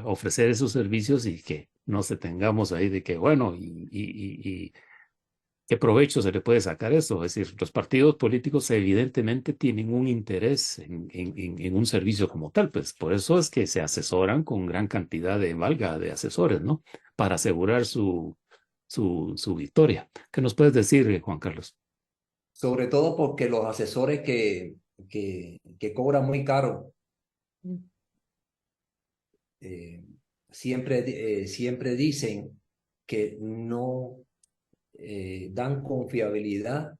ofrecer esos servicios y que no se tengamos ahí de que, bueno, y qué provecho se le puede sacar eso. Es decir, los partidos políticos evidentemente tienen un interés en un servicio como tal, pues por eso es que se asesoran con gran cantidad de valga de asesores, ¿no? Para asegurar su victoria. ¿Qué nos puedes decir, Juan Carlos? Sobre todo porque los asesores que cobran muy caro, eh, siempre dicen que no dan confiabilidad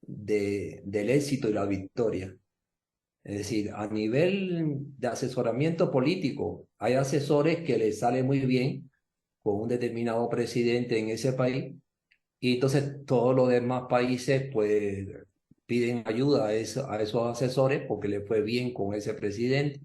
del éxito y la victoria. Es decir, a nivel de asesoramiento político, hay asesores que les sale muy bien con un determinado presidente en ese país y entonces todos los demás países pues piden ayuda a esos asesores porque les fue bien con ese presidente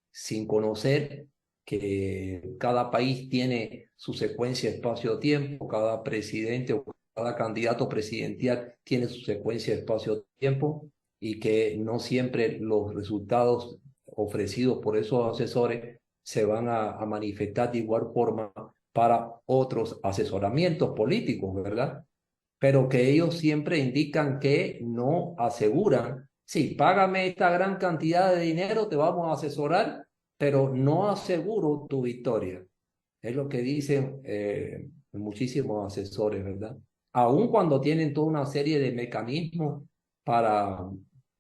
sin conocer que cada país tiene su secuencia espacio-tiempo, cada presidente o cada candidato presidencial tiene su secuencia espacio-tiempo y que no siempre los resultados ofrecidos por esos asesores se van a manifestar de igual forma para otros asesoramientos políticos, ¿verdad? Pero que ellos siempre indican que no aseguran, sí, págame esta gran cantidad de dinero, te vamos a asesorar, pero no aseguro tu victoria. Es lo que dicen muchísimos asesores, ¿verdad? Aun cuando tienen toda una serie de mecanismos para,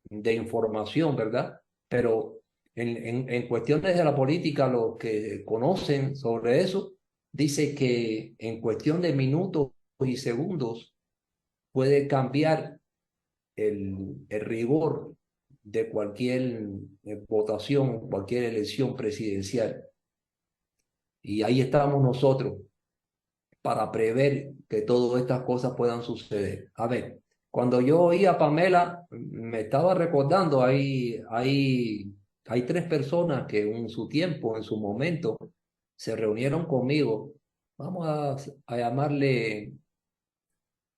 de información, ¿verdad? Pero en cuestiones de la política, los que conocen sobre eso, dice que en cuestión de minutos y segundos, puede cambiar el rigor de cualquier votación, cualquier elección presidencial. Y ahí estamos nosotros para prever que todas estas cosas puedan suceder. A ver, cuando yo oí a Pamela, me estaba recordando, hay tres personas que en su tiempo, en su momento, se reunieron conmigo. Vamos a llamarle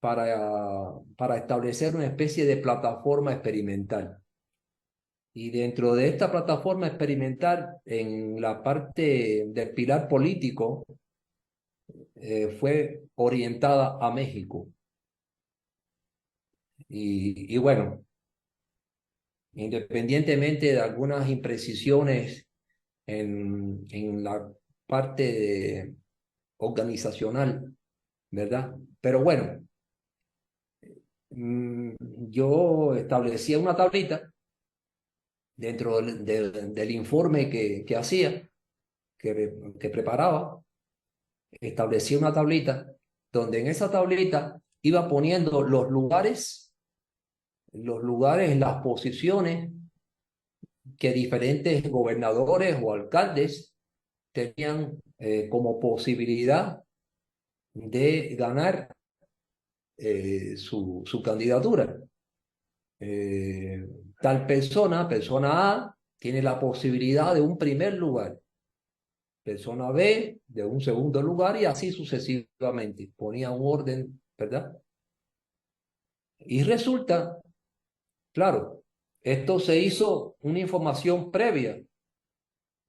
para establecer una especie de plataforma experimental. Y dentro de esta plataforma experimental, en la parte del pilar político, fue orientada a México. Y bueno, independientemente de algunas imprecisiones en la parte organizacional, ¿verdad? Pero bueno, mm, yo establecía una tablita dentro del informe que hacía, que preparaba, establecía una tablita donde en esa tablita iba poniendo los lugares, las posiciones que diferentes gobernadores o alcaldes tenían como posibilidad de ganar su candidatura. Eh, Tal persona A, tiene la posibilidad de un primer lugar, persona B de un segundo lugar y así sucesivamente. Ponía un orden, ¿verdad? Y resulta, claro, esto se hizo una información previa.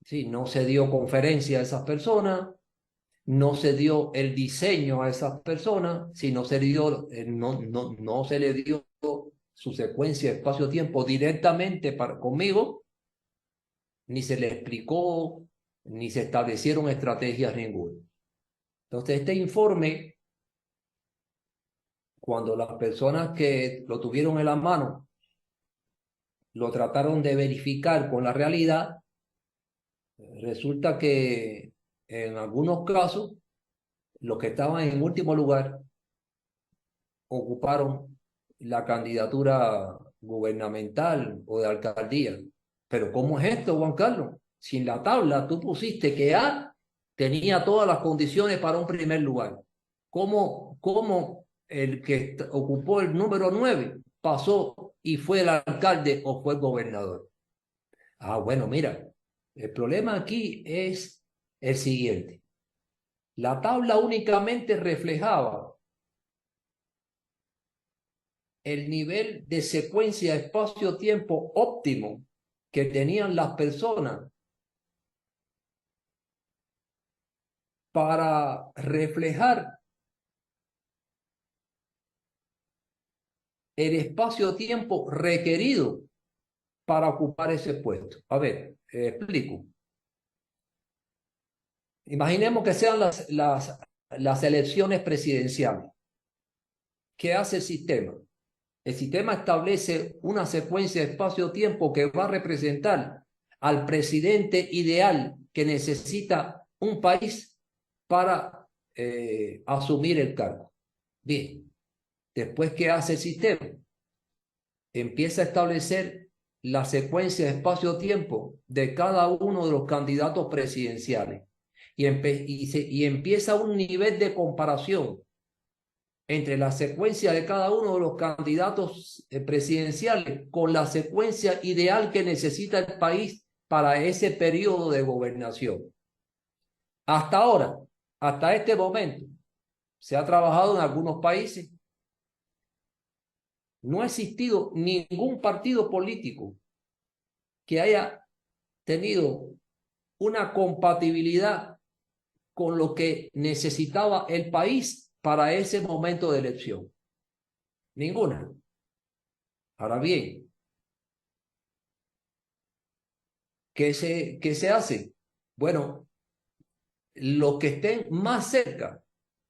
Sí, no se dio conferencia a esas personas, no se dio el diseño a esas personas, sino se dio, no se le dio su secuencia espacio-tiempo directamente conmigo, ni se le explicó, ni se establecieron estrategias ninguna. Entonces, este informe, cuando las personas que lo tuvieron en la mano lo trataron de verificar con la realidad, resulta que en algunos casos los que estaban en último lugar ocuparon la candidatura gubernamental o de alcaldía. Pero ¿cómo es esto, Juan Carlos? Si en la tabla tú pusiste que A tenía todas las condiciones para un primer lugar, ¿cómo el que ocupó el número 9 pasó y fue el alcalde o fue el gobernador? Ah, bueno, mira, el problema aquí es el siguiente. La tabla únicamente reflejaba el nivel de secuencia espacio-tiempo óptimo que tenían las personas para reflejar el espacio-tiempo requerido para ocupar ese puesto. A ver, explico. Imaginemos que sean las elecciones presidenciales. ¿Qué hace el sistema? El sistema establece una secuencia de espacio-tiempo que va a representar al presidente ideal que necesita un país para asumir el cargo. Bien, después, ¿qué hace el sistema? Empieza a establecer la secuencia de espacio-tiempo de cada uno de los candidatos presidenciales y empieza un nivel de comparación entre la secuencia de cada uno de los candidatos presidenciales con la secuencia ideal que necesita el país para ese periodo de gobernación. Hasta ahora, hasta este momento, se ha trabajado en algunos países. No ha existido ningún partido político que haya tenido una compatibilidad con lo que necesitaba el país para ese momento de elección. Ninguna. Ahora bien, ¿qué se hace? Bueno, los que estén más cerca,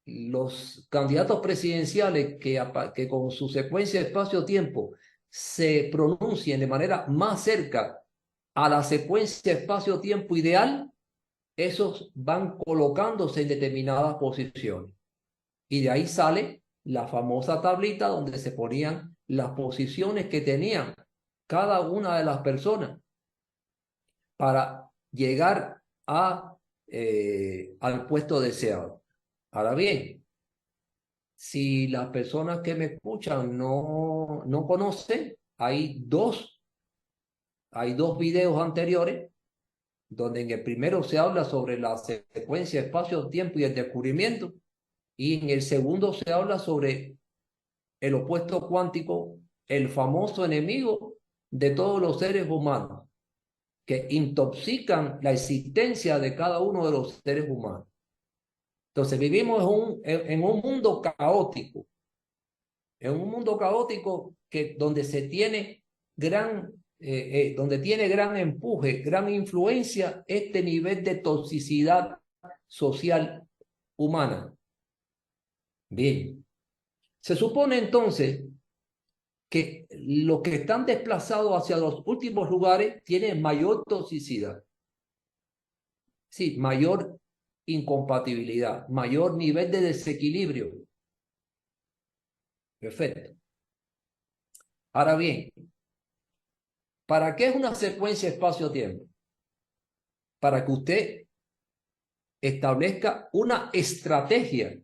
los candidatos presidenciales que con su secuencia de espacio-tiempo se pronuncien de manera más cerca a la secuencia de espacio-tiempo ideal, esos van colocándose en determinadas posiciones. Y de ahí sale la famosa tablita donde se ponían las posiciones que tenían cada una de las personas para llegar al puesto deseado. Ahora bien, si las personas que me escuchan no conocen, hay dos videos anteriores donde en el primero se habla sobre la secuencia espacio-tiempo y el descubrimiento, y en el segundo se habla sobre el opuesto cuántico, el famoso enemigo de todos los seres humanos, que intoxican la existencia de cada uno de los seres humanos. Entonces vivimos en un mundo caótico, donde tiene gran empuje, gran influencia este nivel de toxicidad social humana. Bien, se supone entonces que los que están desplazados hacia los últimos lugares tienen mayor toxicidad, sí, mayor incompatibilidad, mayor nivel de desequilibrio. Perfecto. Ahora bien, ¿para qué es una secuencia espacio-tiempo? Para que usted establezca una estrategia.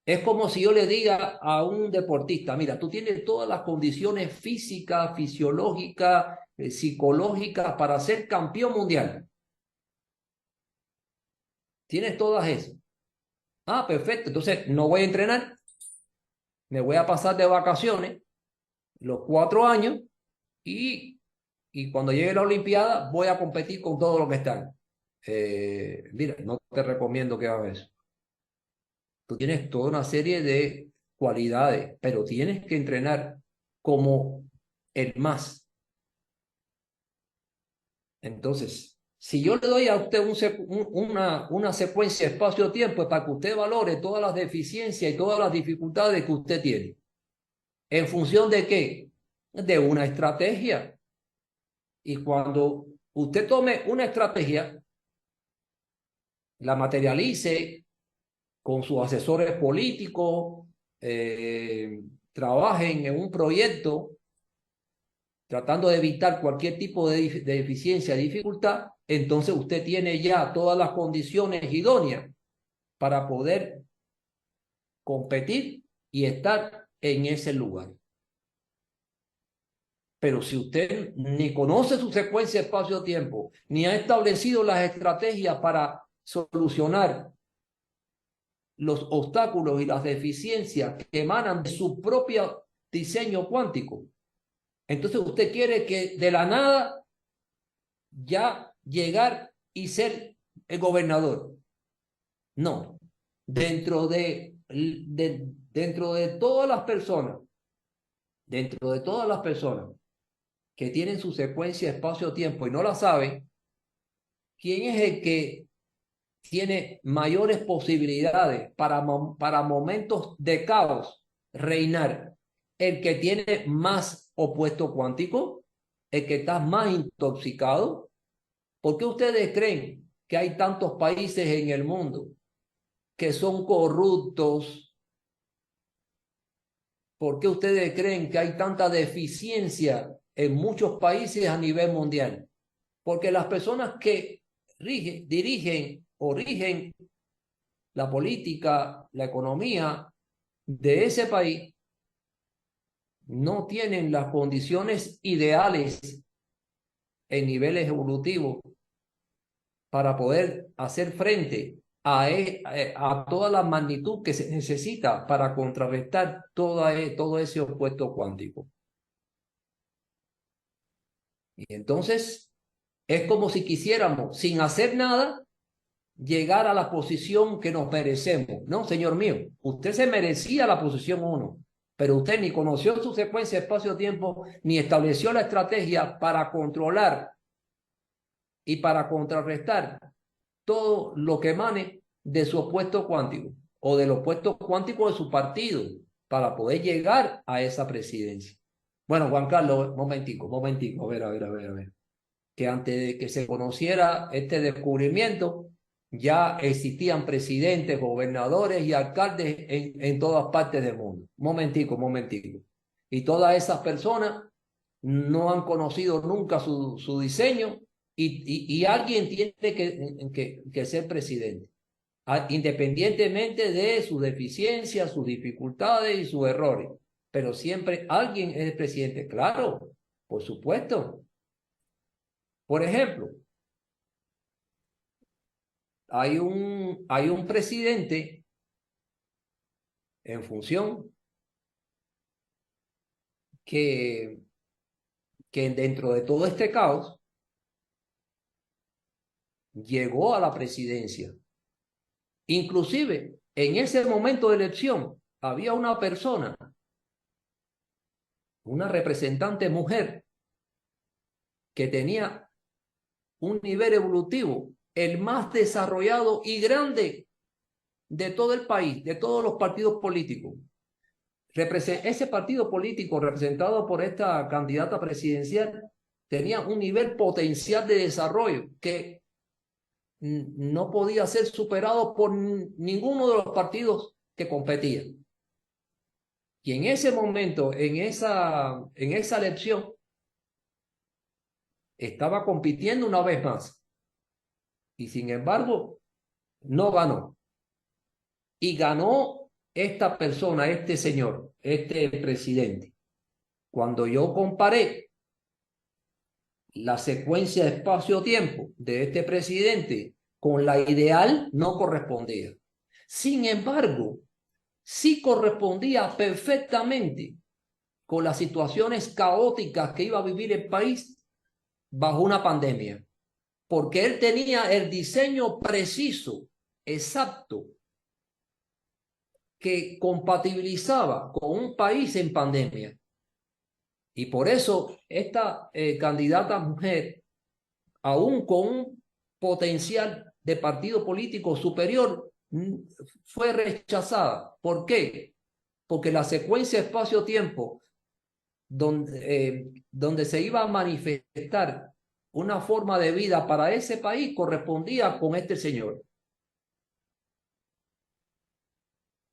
Es como si yo le diga a un deportista, mira, tú tienes todas las condiciones físicas, fisiológicas, psicológicas para ser campeón mundial. Tienes todas esas. Ah, perfecto. Entonces, no voy a entrenar. Me voy a pasar de vacaciones los 4 años y cuando llegue la Olimpiada voy a competir con todos los que están. Mira, no te recomiendo que hagas eso. Tú tienes toda una serie de cualidades, pero tienes que entrenar como el más. Entonces, si yo le doy a usted una secuencia espacio-tiempo, es para que usted valore todas las deficiencias y todas las dificultades que usted tiene. ¿En función de qué? De una estrategia. Y cuando usted tome una estrategia, la materialice con sus asesores políticos, trabajen en un proyecto tratando de evitar cualquier tipo de deficiencia, de dificultad, entonces usted tiene ya todas las condiciones idóneas para poder competir y estar en ese lugar. Pero si usted ni conoce su secuencia espacio-tiempo, ni ha establecido las estrategias para solucionar los obstáculos y las deficiencias que emanan de su propio diseño cuántico, entonces usted quiere que de la nada ya llegar y ser el gobernador. No. Dentro de todas las personas, dentro de todas las personas que tienen su secuencia espacio-tiempo y no la saben, ¿quién es el que tiene mayores posibilidades para momentos de caos reinar? El que tiene más opuesto cuántico, el que está más intoxicado. ¿Por qué ustedes creen que hay tantos países en el mundo que son corruptos? ¿Por qué ustedes creen que hay tanta deficiencia en muchos países a nivel mundial? Porque las personas que dirigen o rigen la política, la economía de ese país no tienen las condiciones ideales en niveles evolutivos para poder hacer frente a toda la magnitud que se necesita para contrarrestar todo ese opuesto cuántico. Y entonces es como si quisiéramos, sin hacer nada, llegar a la posición que nos merecemos. No, señor mío, usted se merecía la posición 1, pero usted ni conoció su secuencia espacio-tiempo, ni estableció la estrategia para controlar y para contrarrestar todo lo que emane de su opuesto cuántico o del opuesto cuántico de su partido para poder llegar a esa presidencia. Bueno, Juan Carlos, momentico, a ver. Que antes de que se conociera este descubrimiento, ya existían presidentes, gobernadores y alcaldes en todas partes del mundo. Momentico. Y todas esas personas no han conocido nunca su diseño y alguien tiene que ser presidente, independientemente de sus deficiencias, sus dificultades y sus errores. Pero siempre alguien es el presidente, claro, por supuesto. Por ejemplo, hay un presidente en función que, que dentro de todo este caos llegó a la presidencia. Inclusive, en ese momento de elección, había una persona, una representante mujer, que tenía un nivel evolutivo, el más desarrollado y grande de todo el país, de todos los partidos políticos. Ese partido político representado por esta candidata presidencial tenía un nivel potencial de desarrollo que no podía ser superado por ninguno de los partidos que competían. Y en ese momento, en esa elección, estaba compitiendo una vez más. Y sin embargo, no ganó. Y ganó esta persona, este señor, este presidente. Cuando yo comparé la secuencia de espacio-tiempo de este presidente con la ideal, no correspondía. Sin embargo, sí correspondía perfectamente con las situaciones caóticas que iba a vivir el país bajo una pandemia, porque él tenía el diseño preciso, exacto, que compatibilizaba con un país en pandemia. Y por eso esta candidata mujer, aún con un potencial de partido político superior, fue rechazada. ¿Por qué? Porque la secuencia espacio-tiempo donde se iba a manifestar una forma de vida para ese país correspondía con este señor.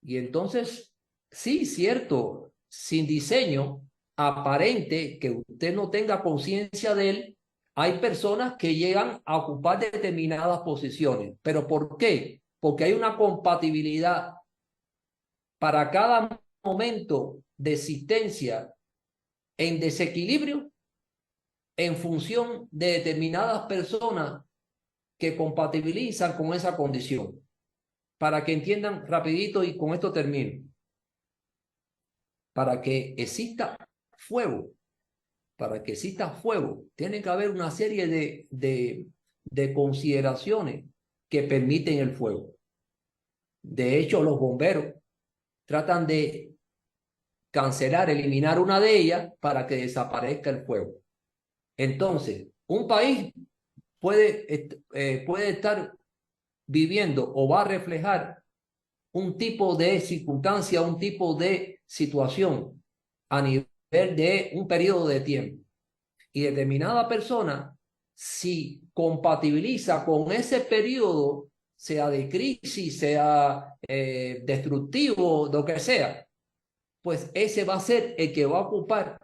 Y entonces, sí, cierto, sin diseño aparente, que usted no tenga conciencia de él, hay personas que llegan a ocupar determinadas posiciones. ¿Pero por qué? Porque hay una compatibilidad para cada momento de existencia en desequilibrio en función de determinadas personas que compatibilizan con esa condición. Para que entiendan rapidito y con esto termino. Para que exista fuego, tiene que haber una serie de consideraciones que permiten el fuego. De hecho, los bomberos tratan de cancelar, eliminar una de ellas para que desaparezca el fuego. Entonces, un país puede estar viviendo o va a reflejar un tipo de circunstancia, un tipo de situación a nivel de un periodo de tiempo. Y determinada persona, si compatibiliza con ese periodo, sea de crisis, sea destructivo, lo que sea, pues ese va a ser el que va a ocupar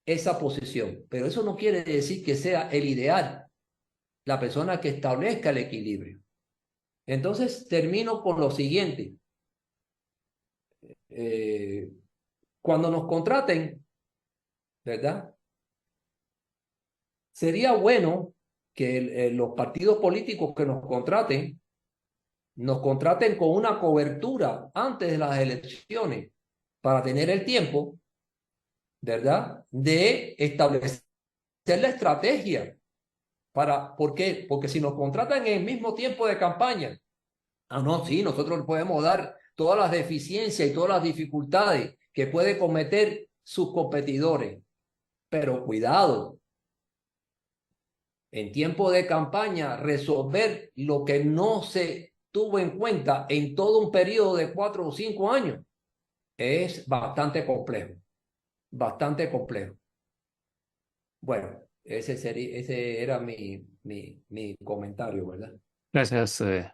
esa posición. Pero eso no quiere decir que sea el ideal, la persona que establezca el equilibrio. Entonces termino con lo siguiente. Eh, Cuando nos contraten, ¿verdad? Sería bueno que los partidos políticos que nos contraten con una cobertura antes de las elecciones para tener el tiempo, ¿verdad? De establecer la estrategia. ¿Por qué? Porque si nos contratan en el mismo tiempo de campaña, no, sí, nosotros podemos dar todas las deficiencias y todas las dificultades que pueden cometer sus competidores. Pero cuidado, en tiempo de campaña, resolver lo que no se tuvo en cuenta en todo un periodo de 4 o 5 años es bastante complejo, bastante complejo. Bueno, ese era mi comentario, ¿verdad? Gracias, Juan